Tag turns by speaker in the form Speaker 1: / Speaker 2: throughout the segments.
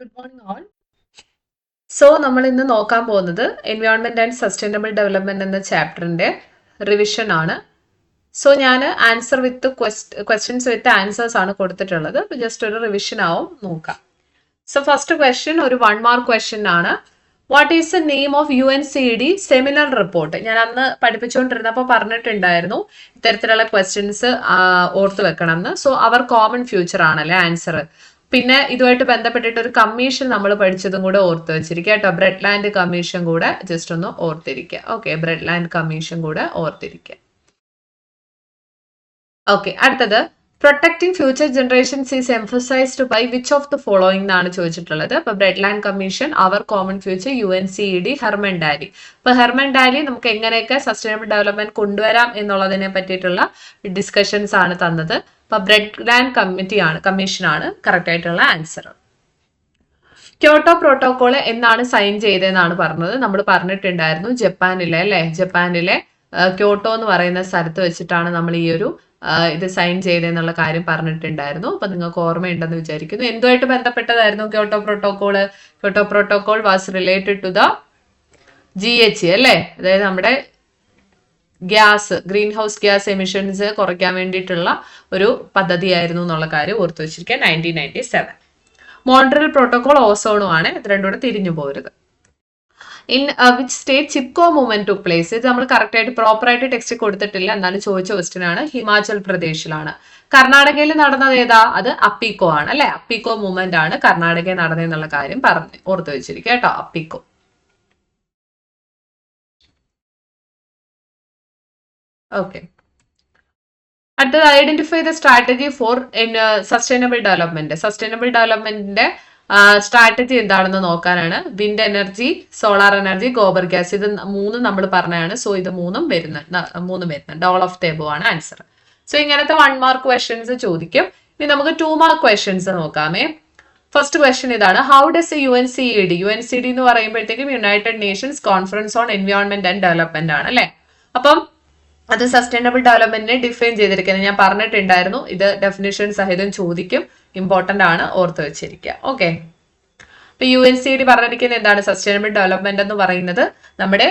Speaker 1: Good morning all. നമ്മൾ ഇന്ന് നോക്കാൻ പോകുന്നത് എൻവയോൺമെന്റ് ആൻഡ് സസ്റ്റൈനബിൾ ഡെവലപ്മെന്റ് എന്ന ചാപ്റ്ററിന്റെ റിവിഷൻ ആണ്. ഞാൻ answer with questions with answers ആണ് കൊടുത്തിട്ടുള്ളത്. ജസ്റ്റ് ഒരു റിവിഷൻ ആവും നോക്കാം. ഫസ്റ്റ് ക്വസ്റ്റ്യൻ ഒരു 1 മാർക്ക് ക്വസ്റ്റ്യൻ ആണ്. What is the name of UNCD seminal report? ഞാൻ അന്ന് പഠിപ്പിച്ചുകൊണ്ടിരുന്നപ്പോൾ പറഞ്ഞിട്ടുണ്ടായിരുന്നു ഇത്തരത്തിലുള്ള ക്വസ്റ്റ്യൻസ് ഓർത്ത് വെക്കണം എന്ന്. അവർ കോമൺ ഫ്യൂച്ചർ ആണല്ലേ ആൻസർ. പിന്നെ ഇതുമായിട്ട് ബന്ധപ്പെട്ടിട്ട് ഒരു കമ്മീഷൻ നമ്മൾ പഠിച്ചതും കൂടെ ഓർത്ത് വെച്ചിരിക്കുക കേട്ടോ. ബ്രെഡ് ലാൻഡ് കമ്മീഷൻ കൂടെ ജസ്റ്റ് ഒന്ന് ഓർത്തിരിക്കുക. ഓക്കെ, ബ്രെഡ് ലാൻഡ് കമ്മീഷൻ കൂടെ ഓർത്തിരിക്കുക. ഓക്കെ, അടുത്തത് protecting future generations is emphasised by which of the following എന്നാണ് ചോദിച്ചിട്ടുള്ളത്. ഇപ്പൊ Brundtland commission, our common future, UNCD, Herman Daly. ഇപ്പൊ ഹെർമൻ ഡാലി നമുക്ക് എങ്ങനെയൊക്കെ സസ്റ്റൈനബിൾ ഡെവലപ്മെന്റ് കൊണ്ടുവരാം എന്നുള്ളതിനെ പറ്റിയിട്ടുള്ള ഡിസ്കഷൻസ് ആണ് തന്നത്. അപ്പൊ ബ്രെഡ് ലാൻഡ് കമ്മീഷൻ ആണ് കറക്റ്റ് ആയിട്ടുള്ള ആൻസർ. ക്യോട്ടോ പ്രോട്ടോകോൾ എന്നാണ് സൈൻ ചെയ്തതെന്നാണ് പറഞ്ഞത്. നമ്മൾ പറഞ്ഞിട്ടുണ്ടായിരുന്നു ജപ്പാനിലെ ക്യോട്ടോ എന്ന് പറയുന്ന സ്ഥലത്ത് വെച്ചിട്ടാണ് നമ്മൾ ഈ ഒരു ഇത് സൈൻ ചെയ്തെന്നുള്ള കാര്യം പറഞ്ഞിട്ടുണ്ടായിരുന്നു. അപ്പൊ നിങ്ങൾക്ക് ഓർമ്മയുണ്ടെന്ന് വിചാരിക്കുന്നു. എന്തുമായിട്ട് ബന്ധപ്പെട്ടതായിരുന്നു Kyoto protocol? Kyoto protocol was related to the GHG അല്ലേ, അതായത് നമ്മുടെ ഗ്രീൻ ഹൗസ് ഗ്യാസ് എമിഷൻസ് കുറയ്ക്കാൻ വേണ്ടിയിട്ടുള്ള ഒരു പദ്ധതിയായിരുന്നു എന്നുള്ള കാര്യം ഓർത്തു വെച്ചിരിക്കുക. 1997. മോൺട്രിയൽ പ്രോട്ടോകോൾ ഓസോണും ആണ്. ഇത് രണ്ടും കൂടെ തിരിഞ്ഞു പോരുത്. In which state Chipko movement took place? ഇത് നമ്മൾ കറക്റ്റ് ആയിട്ട് പ്രോപ്പർ ആയിട്ട് ടെക്സ്റ്റ് കൊടുത്തിട്ടില്ല, എന്നാലും ചോദിച്ച ക്വസ്റ്റ്യൻ ആണ്. ഹിമാചൽ പ്രദേശിലാണ്. കർണാടകയിൽ നടന്നത് ഏതാ? അത് അപ്പിക്കോ ആണ് അല്ലെ. അപ്പിക്കോ മൂവ്മെന്റ് ആണ് കർണാടകയിൽ നടന്നതെന്നുള്ള കാര്യം ഓർത്തു വെച്ചിരിക്കുക കേട്ടോ. അപ്പിക്കോ. ഓക്കെ, അടുത്തത് identify the strategy for sustainable development. Sustainable ഡെവലപ്മെന്റിന്റെ സ്ട്രാറ്റജി എന്താണെന്ന് നോക്കാനാണ്. Wind energy, solar energy, gobar gas. ഇത് മൂന്നും നമ്മൾ പറഞ്ഞതാണ്. ഇത് മൂന്നും വരുന്നുണ്ട്. ഓൾ ഓഫ് ദ എബവ് ആണ് ആൻസർ. ഇങ്ങനത്തെ 1 മാർക്ക് ക്വസ്റ്റ്യൻസ് ചോദിക്കും. ഇനി നമുക്ക് 2 മാർക്ക് ക്വസ്റ്റ്യൻസ് നോക്കാമേ. ഫസ്റ്റ് ക്വസ്റ്റ്യൻ ഇതാണ്. ഹൗ ഡസ് UNCD എന്ന് പറയുമ്പോഴത്തേക്കും United Nations Conference on Environment and Development ആണ് അല്ലെ. അപ്പം അത് സസ്റ്റൈനബിൾ ഡെവലപ്മെന്റിനെ ഡിഫൈൻ ചെയ്തിരിക്കുന്നത് ഞാൻ പറഞ്ഞിട്ടുണ്ടായിരുന്നു. ഇത് ഡെഫിനിഷൻ സഹിതം ചോദിക്കും. ഇമ്പോർട്ടന്റ് ആണ്, ഓർത്ത് വെച്ചിരിക്കുക. ഓക്കെ, ഇപ്പൊ UNCD പറഞ്ഞിരിക്കുന്നത് എന്താണ്? സസ്റ്റൈനബിൾ ഡെവലപ്മെന്റ് എന്ന് പറയുന്നത് നമ്മുടെ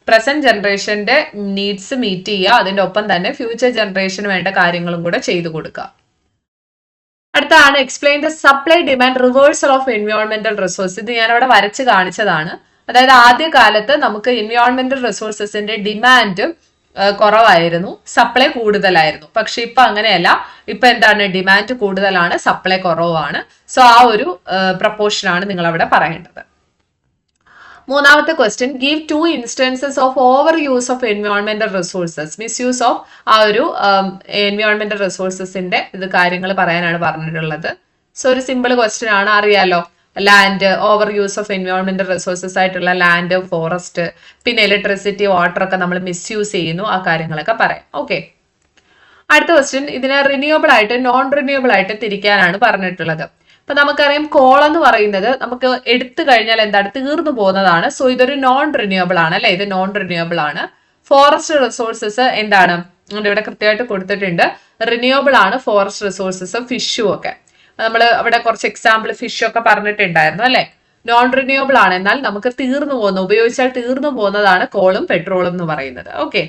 Speaker 1: പ്രസന്റ് ജനറേഷന്റെ നീഡ്സ് മീറ്റ് ചെയ്യുക, അതിന്റെ ഒപ്പം തന്നെ ഫ്യൂച്ചർ ജനറേഷന് വേണ്ട കാര്യങ്ങളും കൂടെ ചെയ്തു കൊടുക്കുക. അടുത്താണ് explain the supply demand reversal of എൻവയോൺമെന്റൽ റിസോഴ്സ്. ഇത് ഞാൻ അവിടെ വരച്ച് കാണിച്ചതാണ്. അതായത് ആദ്യ കാലത്ത് നമുക്ക് എൻവയോൺമെന്റൽ റിസോഴ്സസിന്റെ ഡിമാൻഡ് കുറവായിരുന്നു, സപ്ലൈ കൂടുതലായിരുന്നു. പക്ഷെ ഇപ്പൊ അങ്ങനെയല്ല. ഇപ്പൊ എന്താണ്? ഡിമാൻഡ് കൂടുതലാണ്, സപ്ലൈ കുറവാണ്. ആ ഒരു പ്രപ്പോർഷൻ ആണ് നിങ്ങൾ അവിടെ പറയേണ്ടത്. മൂന്നാമത്തെ question, give 2 instances of over use of എൻവയോൺമെന്റൽ റിസോഴ്സസ്. മിസ്യൂസ് ഓഫ് ആ ഒരു എൻവയോൺമെന്റൽ റിസോഴ്സസിന്റെ ഇത് കാര്യങ്ങൾ പറയാനാണ് പറഞ്ഞിട്ടുള്ളത്. ഒരു സിമ്പിൾ ക്വസ്റ്റ്യൻ ആണ്, അറിയാലോ. ലാൻഡ്, ഓവർ യൂസ് ഓഫ് എൻവയോൺമെന്റൽ റിസോഴ്സസ് ആയിട്ടുള്ള ലാൻഡ്, ഫോറസ്റ്റ്, പിന്നെ ഇലക്ട്രിസിറ്റി, വാട്ടർ ഒക്കെ നമ്മൾ മിസ്യൂസ് ചെയ്യുന്നു. ആ കാര്യങ്ങളൊക്കെ പറയാം. ഓക്കെ, അടുത്ത ക്വസ്റ്റ്യൻ, ഇതിനെ റിന്യൂവബിൾ ആയിട്ട് നോൺ റിന്യൂവബിൾ ആയിട്ട് തിരിക്കാനാണ് പറഞ്ഞിട്ടുള്ളത്. അപ്പൊ നമുക്കറിയാം കോൾ എന്ന് പറയുന്നത് നമുക്ക് എടുത്തു കഴിഞ്ഞാൽ എന്താണ്? തീർന്നു പോകുന്നതാണ്. ഇതൊരു നോൺ റിന്യൂവബിൾ ആണ് അല്ലെ. ഇത് നോൺ റിന്യൂവബിൾ ആണ്. ഫോറസ്റ്റ് റിസോഴ്സസ് എന്താണ്? ഇവിടെ കൃത്യമായിട്ട് കൊടുത്തിട്ടുണ്ട്. റിന്യൂവബിൾ ആണ് ഫോറസ്റ്റ് റിസോഴ്സസും ഫിഷും ഒക്കെ. നമ്മൾ അവിടെ കുറച്ച് എക്സാമ്പിൾ ഫിഷ് ഒക്കെ പറഞ്ഞിട്ടുണ്ടായിരുന്നു അല്ലെ. നോൺ റിന്യൂവബിൾ ആണ്, എന്നാൽ നമുക്ക് ഉപയോഗിച്ചാൽ തീർന്നു പോകുന്നതാണ് കോളും പെട്രോളും എന്ന് പറയുന്നത്. ഓക്കെ,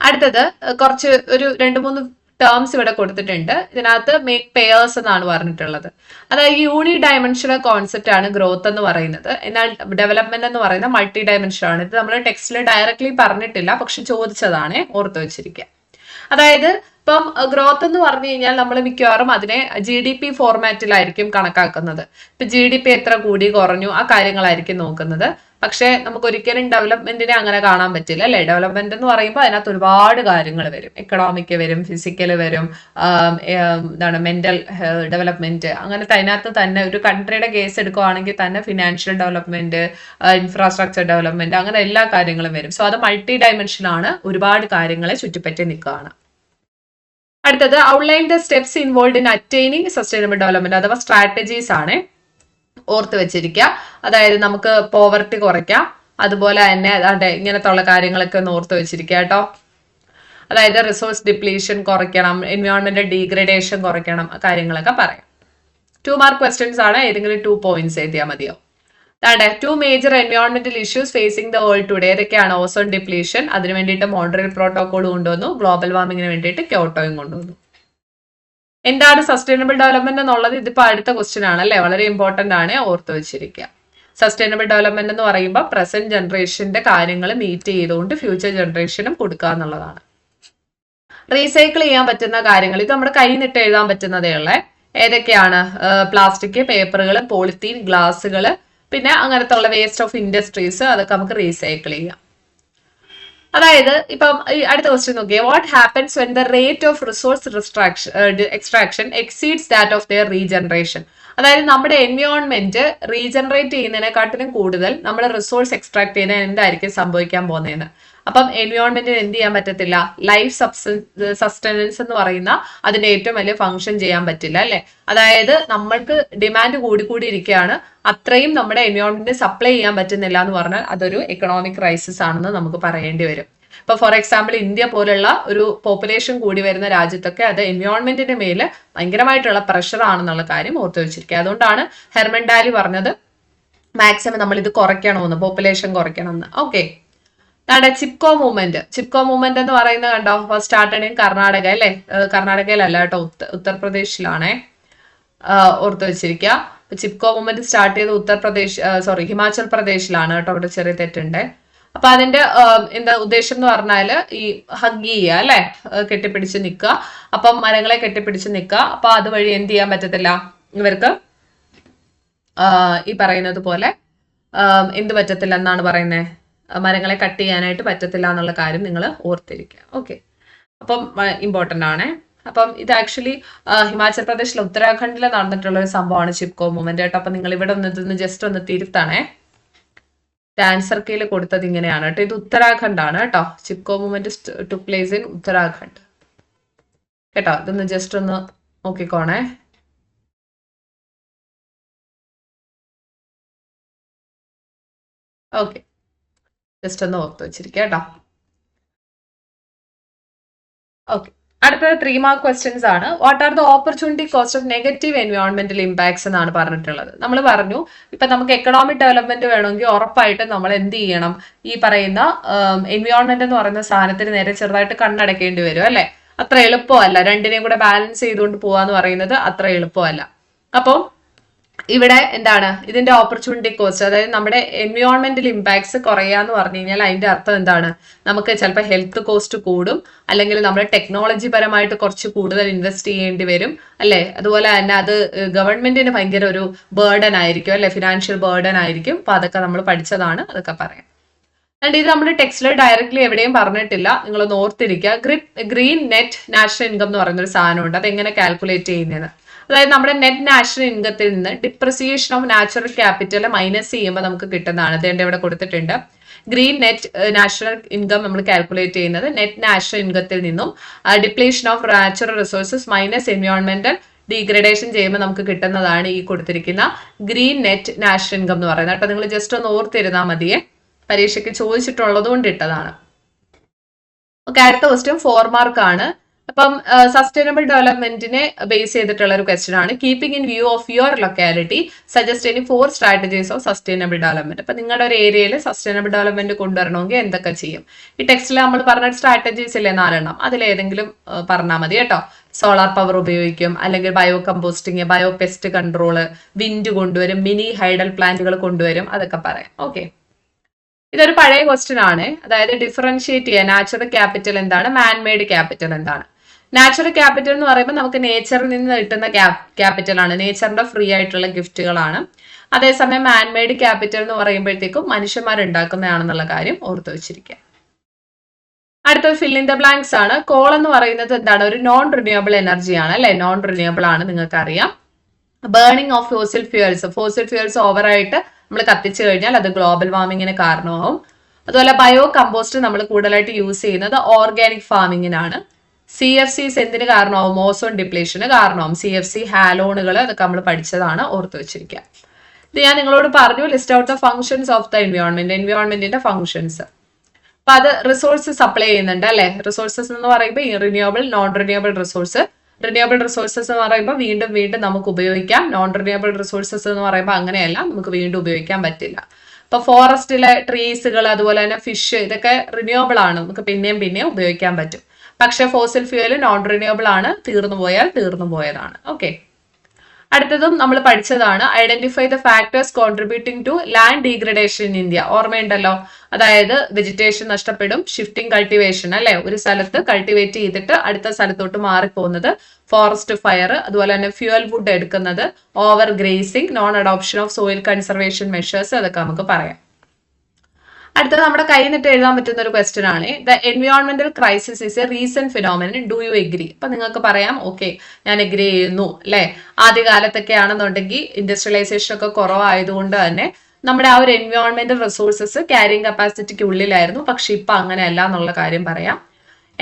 Speaker 1: അടുത്തത് കുറച്ച് ഒരു 2-3 ടേംസ് ഇവിടെ കൊടുത്തിട്ടുണ്ട്. ഇതിനകത്ത് മേക്ക് പെയേഴ്സ് എന്നാണ് പറഞ്ഞിട്ടുള്ളത്. അതായത് യൂണി ഡയമെൻഷണൽ കോൺസെപ്റ്റ് ആണ് ഗ്രോത്ത് എന്ന് പറയുന്നത്. എന്നാൽ ഡെവലപ്മെന്റ് എന്ന് പറയുന്നത് മൾട്ടി ഡയമെൻഷണൽ ആണ്. ഇത് നമ്മൾ ടെക്സ്റ്റിൽ ഡയറക്ട്ലി പറഞ്ഞിട്ടില്ല, പക്ഷെ ചോദിച്ചതാണ്, ഓർത്ത് വെച്ചിരിക്കുക. അതായത് ഇപ്പം ഗ്രോത്ത് എന്ന് പറഞ്ഞു കഴിഞ്ഞാൽ നമ്മൾ മിക്കവാറും അതിനെ GDP ഫോർമാറ്റിലായിരിക്കും കണക്കാക്കുന്നത്. ഇപ്പൊ GDP എത്ര കൂടി കുറഞ്ഞു ആ കാര്യങ്ങളായിരിക്കും നോക്കുന്നത്. പക്ഷെ നമുക്ക് ഒരിക്കലും ഡെവലപ്മെന്റിനെ അങ്ങനെ കാണാൻ പറ്റില്ല അല്ലെ. ഡെവലപ്മെന്റ് എന്ന് പറയുമ്പോൾ അതിനകത്ത് ഒരുപാട് കാര്യങ്ങൾ വരും. എക്കണോമിക് വരും, ഫിസിക്കൽ വരും, എന്താണ് മെന്റൽ ഡെവലപ്മെന്റ്, അങ്ങനത്തെ അതിനകത്ത് തന്നെ ഒരു കൺട്രിയുടെ കേസ് എടുക്കുകയാണെങ്കിൽ തന്നെ ഫിനാൻഷ്യൽ ഡെവലപ്മെന്റ്, ഇൻഫ്രാസ്ട്രക്ചർ ഡെവലപ്മെന്റ്, അങ്ങനെ എല്ലാ കാര്യങ്ങളും വരും. അത് മൾട്ടി ഡയമെൻഷൻ ആണ്, ഒരുപാട് കാര്യങ്ങളെ ചുറ്റിപ്പറ്റി നിൽക്കുകയാണ്. അടുത്തത് outline the steps involve in attaining sustainable development അഥവാ സ്ട്രാറ്റജീസ് ആണ്, ഓർത്ത് വെച്ചിരിക്കുക. അതായത് നമുക്ക് പോവർട്ടി കുറയ്ക്കാം, അതുപോലെ തന്നെ ഇങ്ങനത്തെ ഉള്ള കാര്യങ്ങളൊക്കെ ഒന്ന് ഓർത്ത് വെച്ചിരിക്കുക കേട്ടോ. അതായത് റിസോഴ്സ് ഡിപ്ലീഷൻ കുറയ്ക്കണം, എൻവയോൺമെന്റൽ ഡീഗ്രഡേഷൻ കുറയ്ക്കണം, കാര്യങ്ങളൊക്കെ പറയാം. 2 മാർക്ക് ക്വസ്റ്റ്യൻസ് ആണ്, ഏതെങ്കിലും 2 പോയിന്റ്സ് എഴുതിയാൽ മതിയോ. അതെ, 2 മേജർ എൻവയോൺമെന്റൽ issues facing the world today ഏതൊക്കെയാണ്? ഓസോൺ ഡിപ്ലീഷൻ, അതിന് വേണ്ടിയിട്ട് മോൺട്രിയൽ പ്രോട്ടോകോൾ കൊണ്ടുവന്നു, ഗ്ലോബൽ വാർമിങ്ങിന് വേണ്ടിയിട്ട് ക്യോട്ടോയും കൊണ്ടുവന്നു. എന്താണ് സസ്റ്റൈനബിൾ ഡെവലപ്മെന്റ് എന്നുള്ളത് ഇതിപ്പോ അടുത്ത ക്വസ്റ്റ്യൻ ആണ് അല്ലെ, വളരെ ഇമ്പോർട്ടന്റ് ആണ്, ഓർത്ത് വെച്ചിരിക്കുക. സസ്റ്റൈനബിൾ ഡെവലപ്മെന്റ് എന്ന് പറയുമ്പോൾ പ്രസന്റ് ജനറേഷന്റെ കാര്യങ്ങൾ മീറ്റ് ചെയ്തുകൊണ്ട് ഫ്യൂച്ചർ ജനറേഷനും കൊടുക്കുക എന്നുള്ളതാണ്. റീസൈക്കിൾ ചെയ്യാൻ പറ്റുന്ന കാര്യങ്ങൾ ഇത് നമ്മുടെ കയ്യിൽ നിന്നിട്ട് എഴുതാൻ പറ്റുന്നതേ ഉള്ളേ. ഏതൊക്കെയാണ്? പ്ലാസ്റ്റിക്, പേപ്പറുകൾ, പോളിത്തീൻ, ഗ്ലാസുകൾ, പിന്നെ അങ്ങനത്തെ ഉള്ള വേസ്റ്റ് ഓഫ് ഇൻഡസ്ട്രീസ്, അതൊക്കെ നമുക്ക് റീസൈക്കിൾ ചെയ്യാം. അതായത് ഇപ്പം ഈ അടുത്ത ക്വസ്റ്റ്യൻ നോക്കിയേ, what happens when the rate of resource extraction exceeds that of their regeneration. അതായത് നമ്മുടെ എൻവയോൺമെന്റ് റീജനറേറ്റ് ചെയ്യുന്നതിനെക്കാട്ടിലും കൂടുതൽ നമ്മൾ റിസോഴ്സ് എക്സ്ട്രാക്ട് ചെയ്യുന്നതിന് എന്തായിരിക്കും സംഭവിക്കാൻ പോകുന്നതെന്ന്. അപ്പം എൻവയോൺമെന്റിന് എന്ത് ചെയ്യാൻ പറ്റത്തില്ല? ലൈഫ് സസ്റ്റനൻസ് എന്ന് പറയുന്ന അതിന്റെ ഏറ്റവും വലിയ ഫംഗ്ഷൻ ചെയ്യാൻ പറ്റില്ല അല്ലെ. അതായത് നമ്മൾക്ക് ഡിമാൻഡ് കൂടി ഇരിക്കുകയാണ്, അത്രയും നമ്മുടെ എൻവയോൺമെന്റിന് സപ്ലൈ ചെയ്യാൻ പറ്റുന്നില്ല എന്ന് പറഞ്ഞാൽ അതൊരു എക്കണോമിക് ക്രൈസിസ് ആണെന്ന് നമുക്ക് പറയേണ്ടി വരും. ഇപ്പൊ ഫോർ എക്സാമ്പിൾ ഇന്ത്യ പോലുള്ള ഒരു പോപ്പുലേഷൻ കൂടി വരുന്ന രാജ്യത്തൊക്കെ അത് എൻവയോൺമെന്റിന്റെ മേല് ഭയങ്കരമായിട്ടുള്ള പ്രഷർ ആണെന്നുള്ള കാര്യം ഓർത്തു വെച്ചിരിക്കുക. അതുകൊണ്ടാണ് ഹെർമൻ ഡാലി പറഞ്ഞത് മാക്സിമം നമ്മൾ ഇത് കുറയ്ക്കണമെന്ന്, പോപ്പുലേഷൻ കുറയ്ക്കണമെന്ന്. ഓക്കെ, നമ്മുടെ ചിപ്കോ മൂവ്മെന്റ് എന്ന് പറയുന്നത് കണ്ടോ, സ്റ്റാർട്ടഡ് ഇൻ കർണാടക അല്ലെ, കർണാടകയിലല്ല കേട്ടോ, ഉത്തർപ്രദേശിലാണേ, ഓർത്തു വെച്ചിരിക്കുക. ചിപ്കോ മൂവ്മെന്റ് സ്റ്റാർട്ട് ചെയ്ത് ഹിമാചൽ പ്രദേശിലാണ് കേട്ടോ, അവിടെ ചെറിയ തെറ്റുണ്ട്. അപ്പൊ അതിന്റെ എന്താ ഉദ്ദേശം എന്ന് പറഞ്ഞാല് ഈ ഹഗ് ചെയ്യുക അല്ലെ, കെട്ടിപ്പിടിച്ച് നിൽക്കുക. അപ്പം മരങ്ങളെ കെട്ടിപ്പിടിച്ച് നിൽക്കുക. അപ്പൊ അതുവഴി എന്ത് ചെയ്യാൻ പറ്റത്തില്ല ഇവർക്ക്, ഈ പറയുന്നത് പോലെ എന്ത് പറ്റത്തില്ല എന്നാണ് പറയുന്നത്, മരങ്ങളെ കട്ട് ചെയ്യാനായിട്ട് പറ്റത്തില്ല എന്നുള്ള കാര്യം നിങ്ങൾ ഓർത്തിരിക്കുക. ഓക്കെ, അപ്പം ഇമ്പോർട്ടന്റ് ആണ്. അപ്പം ഇത് ആക്ച്വലി ഹിമാചൽ പ്രദേശിലെ ഉത്തരാഖണ്ഡിൽ നടന്നിട്ടുള്ള ഒരു സംഭവമാണ് ചിപ്കോ മൂവ്മെന്റ് കേട്ടോ. അപ്പൊ നിങ്ങൾ ഇവിടെ ഒന്ന് ജസ്റ്റ് ഒന്ന് തിരുത്താണേ. ആൻസർ കീയിൽ കൊടുത്തത് ഇങ്ങനെയാണ് കേട്ടോ, ഇത് ഉത്തരാഖണ്ഡ് ആണ് കേട്ടോ. Chipko movement took place in Uttarakhand കേട്ടോ. ഇതൊന്ന് ജസ്റ്റ് ഒന്ന് നോക്കിക്കോണേ. ഓക്കെ, ജസ്റ്റ് ഒന്ന് ഓർത്ത് വെച്ചിരിക്കുക കേട്ടോ. ഓക്കെ, അടുത്തത് 3 മാർക്ക് ക്വസ്റ്റ്യൻസ് ആണ്. What are the opportunity cost of negative എൻവയോൺമെന്റൽ ഇമ്പാക്ട്സ് എന്നാണ് പറഞ്ഞിട്ടുള്ളത്. നമ്മൾ പറഞ്ഞു ഇപ്പൊ നമുക്ക് എക്കണോമിക് ഡെവലപ്മെന്റ് വേണമെങ്കിൽ ഉറപ്പായിട്ടും നമ്മൾ എന്ത് ചെയ്യണം, ഈ പറയുന്ന എൻവയോൺമെന്റ് എന്ന് പറയുന്ന സാധനത്തിന് നേരെ ചെറുതായിട്ട് കണ്ണടക്കേണ്ടി വരും അല്ലെ. അത്ര എളുപ്പമല്ല, രണ്ടിനെയും കൂടെ ബാലൻസ് ചെയ്തുകൊണ്ട് പോവാന്ന് പറയുന്നത് അത്ര എളുപ്പമല്ല. അപ്പം ഇവിടെ എന്താണ് ഇതിന്റെ ഓപ്പർച്യൂണിറ്റി കോസ്റ്റ്, അതായത് നമ്മുടെ എൻവയോൺമെന്റൽ ഇമ്പാക്ട്സ് കുറയാന്ന് പറഞ്ഞു കഴിഞ്ഞാൽ അതിന്റെ അർത്ഥം എന്താണ്, നമുക്ക് ചിലപ്പോൾ ഹെൽത്ത് കോസ്റ്റ് കൂടും, അല്ലെങ്കിൽ നമ്മൾ ടെക്നോളജി പരമായിട്ട് കുറച്ച് കൂടുതൽ ഇൻവെസ്റ്റ് ചെയ്യേണ്ടി വരും അല്ലെ. അതുപോലെ തന്നെ അത് ഗവൺമെന്റിന് ഭയങ്കര ഒരു ബേർഡൻ ആയിരിക്കും അല്ലെ, ഫിനാൻഷ്യൽ ബേർഡൻ ആയിരിക്കും. അപ്പൊ അതൊക്കെ നമ്മൾ പഠിച്ചതാണ്, അതൊക്കെ പറയാം. ആൻഡ് ഇത് നമ്മുടെ ടെക്സ്റ്റിൽ ഡയറക്ട്ലി എവിടെയും പറഞ്ഞിട്ടില്ല, നിങ്ങളൊന്ന് ഓർത്തിരിക്കുക. ഗ്രീൻ നെറ്റ് നാഷണൽ ഇൻകം എന്ന് പറയുന്ന ഒരു സാധനമുണ്ട്, അതെങ്ങനെ കാൽക്കുലേറ്റ് ചെയ്യുന്നത്. അതായത് നമ്മുടെ നെറ്റ് നാഷണൽ ഇൻകത്തിൽ നിന്ന് depreciation of natural capital minus ചെയ്യുമ്പോൾ നമുക്ക് കിട്ടുന്നതാണ്. ഇതിന്റെ ഇവിടെ കൊടുത്തിട്ടുണ്ട്. ഗ്രീൻ നെറ്റ് നാഷണൽ ഇൻകം നമ്മൾ കാൽക്കുലേറ്റ് ചെയ്യുന്നത് നെറ്റ് നാഷണൽ ഇൻകത്തിൽ നിന്നും depletion of natural resources minus എൻവയോൺമെന്റൽ ഡീഗ്രഡേഷൻ ചെയ്യുമ്പോൾ നമുക്ക് കിട്ടുന്നതാണ് ഈ കൊടുത്തിരിക്കുന്ന ഗ്രീൻ നെറ്റ് നാഷണൽ ഇൻകം എന്ന് പറയുന്നത്. അപ്പൊ നിങ്ങൾ ജസ്റ്റ് ഒന്ന് ഓർത്തിരുന്നാൽ മതിയെ, പരീക്ഷയ്ക്ക് ചോദിച്ചിട്ടുള്ളത് കൊണ്ട് ഇട്ടതാണ്. ഓക്കെ, അടുത്ത ക്വസ്റ്റ്യൻ 4 മാർക്ക് ആണ്. അപ്പം സസ്റ്റൈനബിൾ ഡെവലപ്മെന്റിനെ ബേസ് ചെയ്തിട്ടുള്ള ഒരു ക്വസ്റ്റ്യൻ ആണ്. Keeping in view of your locality suggest any 4 strategies of sustainable development. അപ്പൊ നിങ്ങളുടെ ഒരു ഏരിയയിൽ സസ്റ്റൈനബിൾ ഡെവലപ്മെന്റ് കൊണ്ടുവരണമെങ്കിൽ എന്തൊക്കെ ചെയ്യും? ഈ ടെക്സ്റ്റിൽ നമ്മൾ പറഞ്ഞ സ്ട്രാറ്റജീസ് ഇല്ലേ 4 അതിലേതെങ്കിലും പറഞ്ഞാൽ മതി കേട്ടോ. സോളാർ പവർ ഉപയോഗിക്കും, അല്ലെങ്കിൽ bio composting, bio pest control, wind കൊണ്ടുവരും, മിനി ഹൈഡൽ പ്ലാന്റുകൾ കൊണ്ടുവരും, അതൊക്കെ പറയാം. ഓക്കെ, ഇതൊരു പഴയ ക്വസ്റ്റ്യൻ ആണ്. അതായത് ഡിഫറൻഷിയേറ്റ് ചെയ്യുക, നാച്ചുറൽ ക്യാപിറ്റൽ എന്താണ്, മാൻമെയ്ഡ് ക്യാപിറ്റൽ എന്താണ്. നാച്ചുറൽ ക്യാപിറ്റൽ എന്ന് പറയുമ്പോൾ നമുക്ക് നേച്ചറിൽ നിന്ന് കിട്ടുന്ന ക്യാപിറ്റൽ ആണ്, നേച്ചറിന്റെ ഫ്രീ ആയിട്ടുള്ള ഗിഫ്റ്റുകളാണ്. അതേസമയം മാൻമെയ്ഡ് ക്യാപിറ്റൽ എന്ന് പറയുമ്പോഴത്തേക്കും മനുഷ്യന്മാർ ഉണ്ടാക്കുന്നതാണെന്നുള്ള കാര്യം ഓർത്തു വെച്ചിരിക്കുക. അടുത്തത് ഫിൽ ഇൻ ദ ബ്ലാങ്ക്സ് ആണ്. കോൾ എന്ന് പറയുന്നത് എന്താണ്, ഒരു നോൺ റിന്യൂവബിൾ എനർജി ആണ് അല്ലെ, നോൺ റിന്യൂവബിൾ ആണ്, നിങ്ങൾക്ക് അറിയാം. ബേണിംഗ് ഓഫ് ഫോസിൽ ഫ്യൂവൽസ് ഓവറായിട്ട് നമ്മൾ കത്തിച്ചു കഴിഞ്ഞാൽ അത് ഗ്ലോബൽ വാർമിങ്ങിന് കാരണമാവും. അതുപോലെ ബയോ കമ്പോസ്റ്റ് നമ്മൾ കൂടുതലായിട്ട് യൂസ് ചെയ്യുന്നത് ഓർഗാനിക് ഫാമിങ്ങിനാണ്. CFCs എന്തിന് കാരണമാവും, ഓസോൺ ഡിപ്ലീഷന് കാരണമാവും. CFC ഹാലോണുകൾ അതൊക്കെ നമ്മൾ പഠിച്ചതാണ്, ഓർത്തു വെച്ചിരിക്കുക. ഇത് ഞാൻ നിങ്ങളോട് പറഞ്ഞു, list out the functions of the എൻവയോൺമെന്റിന്റെ ഫംഗ്ഷൻസ്. അപ്പൊ അത് റിസോഴ്സ് സപ്ലൈ ചെയ്യുന്നുണ്ട് അല്ലെ. റിസോഴ്സസ് എന്ന് പറയുമ്പോൾ renewable, non renewable resource. Renewable resources എന്ന് പറയുമ്പോൾ വീണ്ടും വീണ്ടും നമുക്ക് ഉപയോഗിക്കാം. നോൺ റിന്യൂവബിൾ റിസോഴ്സസ് എന്ന് പറയുമ്പോൾ അങ്ങനെയല്ല, നമുക്ക് വീണ്ടും ഉപയോഗിക്കാൻ പറ്റില്ല. ഇപ്പൊ ഫോറസ്റ്റിലെ ട്രീസുകൾ അതുപോലെ തന്നെ ഫിഷ് ഇതൊക്കെ റിന്യൂവബിൾ ആണ്, നമുക്ക് പിന്നെയും പിന്നെയും ഉപയോഗിക്കാൻ പറ്റും. പക്ഷെ ഫോസിൽ ഫ്യൂവൽ നോൺ റിന്യൂവബിൾ ആണ്, തീർന്നു പോയാൽ തീർന്നു പോയതാണ്. ഓക്കെ, അടുത്തതും നമ്മൾ പഠിച്ചതാണ് identify the factors contributing to land degradation in India. ഓർമ്മയുണ്ടല്ലോ, അതായത് വെജിറ്റേഷൻ നഷ്ടപ്പെടും, ഷിഫ്റ്റിംഗ് കൾട്ടിവേഷൻ അല്ലെ, ഒരു സ്ഥലത്ത് കൾട്ടിവേറ്റ് ചെയ്തിട്ട് അടുത്ത സ്ഥലത്തോട്ട് മാറിപ്പോകുന്നത്, ഫോറസ്റ്റ് ഫയർ, അതുപോലെ തന്നെ ഫ്യൂവൽ വുഡ് എടുക്കുന്നത്, over grazing, non adoption of soil conservation measures, അതൊക്കെ നമുക്ക് പറയാം. അടുത്തത് നമ്മുടെ കയ്യിൽ നിന്നിട്ട് എഴുതാൻ പറ്റുന്ന ഒരു ക്വസ്റ്റ്യൻ ആണ്, ദ എൻവയോൺമെന്റൽ crisis is a recent phenomenon, do you agree? അപ്പൊ നിങ്ങൾക്ക് പറയാം ഓക്കെ ഞാൻ എഗ്രി ചെയ്യുന്നു അല്ലെ. ആദ്യകാലത്തൊക്കെ ആണെന്നുണ്ടെങ്കിൽ ഇൻഡസ്ട്രിയലൈസേഷൻ ഒക്കെ കുറവായതുകൊണ്ട് തന്നെ നമ്മുടെ ആ ഒരു എൻവയോൺമെന്റൽ റിസോഴ്സസ് ക്യാരിങ് കപ്പാസിറ്റിക്ക് ഉള്ളിലായിരുന്നു. പക്ഷെ ഇപ്പൊ അങ്ങനെയല്ല എന്നുള്ള കാര്യം പറയാം.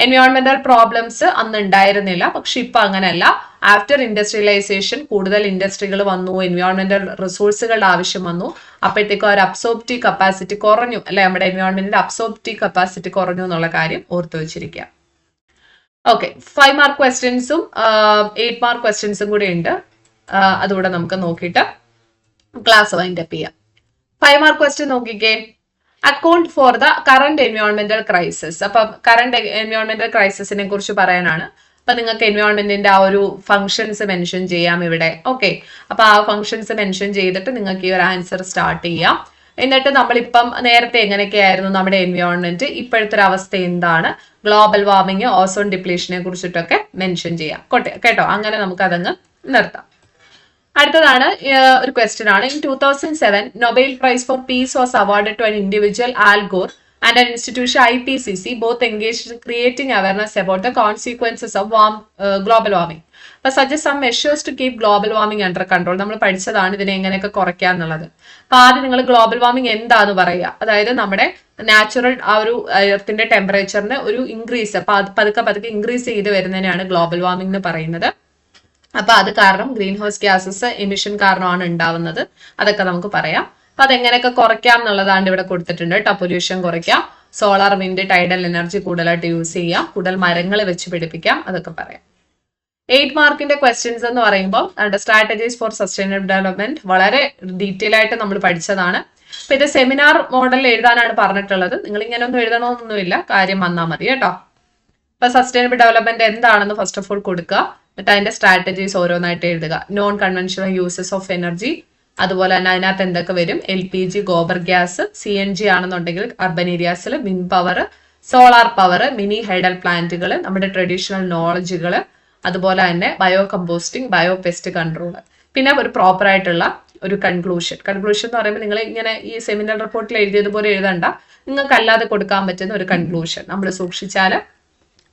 Speaker 1: എൻവയോൺമെന്റൽ പ്രോബ്ലംസ് അന്ന് ഉണ്ടായിരുന്നില്ല, പക്ഷെ ഇപ്പൊ അങ്ങനെയല്ല. ആഫ്റ്റർ ഇൻഡസ്ട്രിയലൈസേഷൻ കൂടുതൽ ഇൻഡസ്ട്രികൾ വന്നു, എൻവയോൺമെന്റൽ റിസോഴ്സുകളുടെ ആവശ്യം വന്നു. അപ്പോഴത്തേക്കും ഒരു അബ്സോർപ്റ്റീവ് കപ്പാസിറ്റി കുറഞ്ഞു അല്ലെ, നമ്മുടെ എൻവയോൺമെന്റിന്റെ അബ്സോർപ്റ്റീവ് കപ്പാസിറ്റി കുറഞ്ഞു എന്നുള്ള കാര്യം ഓർത്തു വെച്ചിരിക്കുക. ഓക്കെ, 5 മാർക്ക് ക്വസ്റ്റ്യൻസും 8 മാർക്ക് ക്വസ്റ്റ്യൻസും കൂടി ഉണ്ട്. അതുകൂടെ നമുക്ക് നോക്കിയിട്ട് ക്ലാസ് വൈൻഡപ്പ് ചെയ്യാം. 5 മാർക്ക് ക്വസ്റ്റ്യൻ നോക്കിക്കേ. അക്കൗണ്ട് ഫോർ ദ കറന്റ് എൻവയോൺമെന്റൽ ക്രൈസിസ്. അപ്പൊ കറന്റ് എൻവയോൺമെന്റൽ ക്രൈസിസിനെ കുറിച്ച് പറയാനാണ്. അപ്പൊ നിങ്ങൾക്ക് എൻവയോൺമെന്റിന്റെ ആ ഒരു ഫംഗ്ഷൻസ് മെൻഷൻ ചെയ്യാം ഇവിടെ. ഓക്കെ, അപ്പൊ ആ ഫംഗ്ഷൻസ് മെൻഷൻ ചെയ്തിട്ട് നിങ്ങൾക്ക് ഈ ഒരു ആൻസർ സ്റ്റാർട്ട് ചെയ്യാം. എന്നിട്ട് നമ്മളിപ്പം നേരത്തെ എങ്ങനെയൊക്കെയായിരുന്നു നമ്മുടെ എൻവയോൺമെന്റ്, ഇപ്പോഴത്തെ ഒരു അവസ്ഥ എന്താണ്, ഗ്ലോബൽ വാർമിങ്, ഓസോൺ ഡിപ്ലീഷനെ കുറിച്ചിട്ടൊക്കെ മെൻഷൻ ചെയ്യാം കേട്ടോ. അങ്ങനെ നമുക്ക് അതങ്ങ് നിർത്താം. അടുത്തതാണ് ഒരു ക്വസ്റ്റ്യൻ ആണ്. In 2007 Nobel prize for peace was awarded to an individual Al Gore and an institution IPCC, both engaged in creating awareness about the consequences of global warming. But suggest some measures to keep global warming under control. നമ്മൾ പഠിച്ചതാണ് ഇതിനെ എങ്ങനെയൊക്കെ കുറയ്ക്കുക എന്നുള്ളത്. അപ്പൊ ആദ്യം നിങ്ങൾ global warming എന്താന്ന് പറയുക. അതായത് നമ്മുടെ നാച്ചുറൽ ആ ഒരു എർത്തിന്റെ ടെമ്പറേച്ചറിന് ഒരു ഇൻക്രീസ്, പതുക്കെ ഇൻക്രീസ് ചെയ്ത് വരുന്നതിനാണ് ഗ്ലോബൽ വാർമിംഗ് എന്ന് പറയുന്നത്. അപ്പൊ അത് കാരണം ഗ്രീൻ ഹൗസ് ഗ്യാസസ് എമിഷൻ കാരണമാണ് ഉണ്ടാവുന്നത്. അതൊക്കെ നമുക്ക് പറയാം. അപ്പൊ അതെങ്ങനെയൊക്കെ കുറയ്ക്കാം എന്നുള്ളതാണ് ഇവിടെ കൊടുത്തിട്ടുണ്ട് കേട്ടോ. പൊല്യൂഷൻ കുറയ്ക്കാം, സോളാർ, വിൻഡ്, ടൈഡൽ എനർജി കൂടുതലായിട്ട് യൂസ് ചെയ്യാം, കൂടുതൽ മരങ്ങൾ വെച്ച് പിടിപ്പിക്കാം, അതൊക്കെ പറയാം. 8 മാർക്കിന്റെ ക്വസ്റ്റ്യൻസ് എന്ന് പറയുമ്പോൾ സ്ട്രാറ്റജീസ് ഫോർ സസ്റ്റൈനബിൾ ഡെവലപ്മെന്റ് വളരെ ഡീറ്റെയിൽ ആയിട്ട് നമ്മൾ പഠിച്ചതാണ്. അപ്പൊ ഇത് സെമിനാർ മോഡലിൽ എഴുതാനാണ് പറഞ്ഞിട്ടുള്ളത്. നിങ്ങൾ ഇങ്ങനെ ഒന്നും എഴുതണമെന്നൊന്നുമില്ല, കാര്യം വന്നാൽ മതി കേട്ടോ. അപ്പൊ സസ്റ്റൈനബിൾ ഡെവലപ്മെന്റ് എന്താണെന്ന് ഫസ്റ്റ് ഓഫ് ഓൾ കൊടുക്കുക, എന്നിട്ട് അതിന്റെ സ്ട്രാറ്റജീസ് ഓരോന്നായിട്ട് എഴുതുക. Non conventional uses of energy, അതുപോലെ തന്നെ അതിനകത്ത് എന്തൊക്കെ വരും, LPG, ഗോബർ ഗ്യാസ്, CNG ആണെന്നുണ്ടെങ്കിൽ അർബൻ ഏരിയാസിൽ, wind power, solar power, mini hydel പ്ലാന്റുകൾ, നമ്മുടെ ട്രഡീഷണൽ നോളജുകൾ, അതുപോലെ തന്നെ bio composting, bio pest control, പിന്നെ ഒരു പ്രോപ്പർ ആയിട്ടുള്ള ഒരു കൺക്ലൂഷൻ എന്ന് പറയുമ്പോൾ നിങ്ങൾ ഇങ്ങനെ ഈ സെമിനാർ റിപ്പോർട്ടിൽ എഴുതിയതുപോലെ എഴുതണ്ട, നിങ്ങൾക്ക് അല്ലാതെ കൊടുക്കാൻ പറ്റുന്ന ഒരു കൺക്ലൂഷൻ നമ്മൾ സൂക്ഷിച്ചാൽ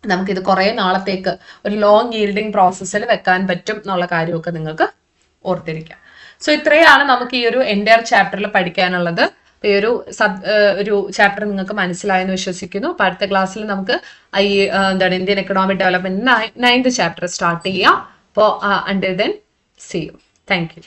Speaker 1: നമുക്കിത് കുറെ നാളത്തേക്ക് ഒരു ലോങ് ഈൽഡിങ് പ്രോസസ്സിൽ വെക്കാൻ പറ്റും എന്നുള്ള കാര്യമൊക്കെ നിങ്ങൾക്ക് ഓർത്തിരിക്കാം. സോ ഇത്രയാണ് നമുക്ക് ഈ ഒരു എൻറ്റയർ ചാപ്റ്ററിൽ പഠിക്കാനുള്ളത്. ഈ ഒരു ചാപ്റ്റർ നിങ്ങൾക്ക് മനസ്സിലായെന്ന് വിശ്വസിക്കുന്നു. അപ്പൊ അടുത്ത ക്ലാസ്സിൽ നമുക്ക് ഈ Indian economic development 9th chapter start ചെയ്യാം. അപ്പോൾ until then see you. Thank U.